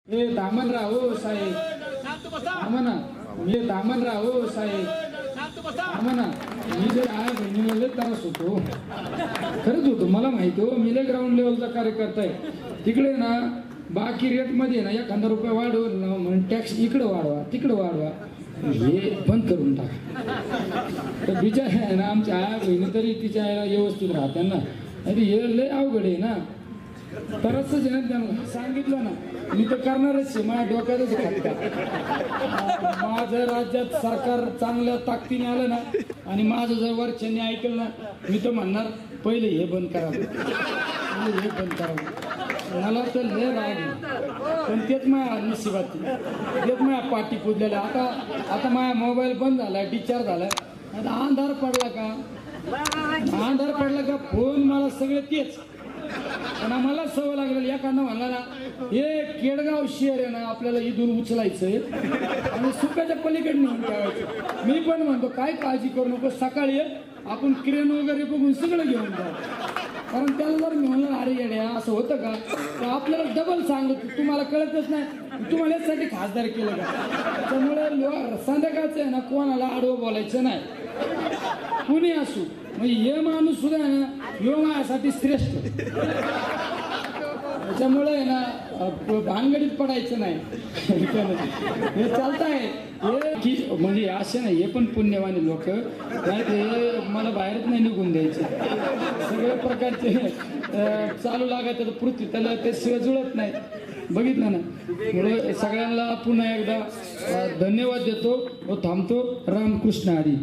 हे दामनराव हो साहेब, थांबा ना. हे दामनराव हो साहेब, थांबा ना. मी जर आहे बहिणीला लय त्रास होतो, खरंच होतो, मला माहिती हो. मी लय ग्राउंड लेवलचा कार्यकर्ता आहे. तिकडे ना बाकी रेट मध्ये ना 1000 रुपये वाढवल ना म्हणून टॅक्स इकडे वाढवा तिकडे वाढवा, हे बंद करून टाका. तर बिचार आहे ना आमच्या आया बहिणी तरी तिच्या आईला व्यवस्थित राहत्या ना. अरे हे लय अवघड आहे ना. तर असंच आहे ना, त्यांना सांगितलं ना मी तर करणारच आहे. माझ्या डोक्यातच खात माझं राज्यात सरकार चांगल्या ताकदीने आलं ना आणि माझं जर वरच्यांनी ऐकलं ना, मी तर म्हणणार पहिले हे बंद करावं, हे बंद करावं. मला तर लय राग आहे, पण तेच माझ्या नशिबात, तेच माझ्या पाठी पुजलेल्या. आता माझा मोबाईल बंद झाला, डिस्चार्ज झाला. आता अंधार पडला का फोन मला सगळे तेच. पण आम्हाला सवय लागलेली. एखादा म्हणला ना हे केडगाव शहर आहे ना, आपल्याला इथून उचलायचंय आणि सुखाच्या पलीकडे नेऊन ठेवायचं. मी पण म्हणतो काय काळजी करू नको, सकाळी आपण क्रेन वगैरे बघून सगळं घेऊन जाऊ. कारण त्याला जर मी म्हणलं अरे येड्या असं होतं का, तर आपल्याला डबल सांगतो. तुम्हाला कळतच नाही, तुम्हाला यासाठी खासदार केलं का. त्यामुळे संध्याकाळचं आहे ना कोणाला आडवं बोलायचं नाही, कुणी असू. म्हणजे हे माणूस सुद्धा आहे ना ह्यो माझ्यासाठी श्रेष्ठ. त्याच्यामुळे आहे ना भानगडीत पडायचं नाही. हे चालत आहे हे की म्हणजे असे नाही, हे पण पुण्यवानी लोक काय, ते मला बाहेरच नाही निघून द्यायचे. सगळ्या प्रकारचे चालू लागायचं तर पृथ्वी त्याला ते शिवाय जुळत नाही. बघितलं ना. म्हणून सगळ्यांना पुन्हा एकदा धन्यवाद देतो व थांबतो. रामकृष्ण हरी.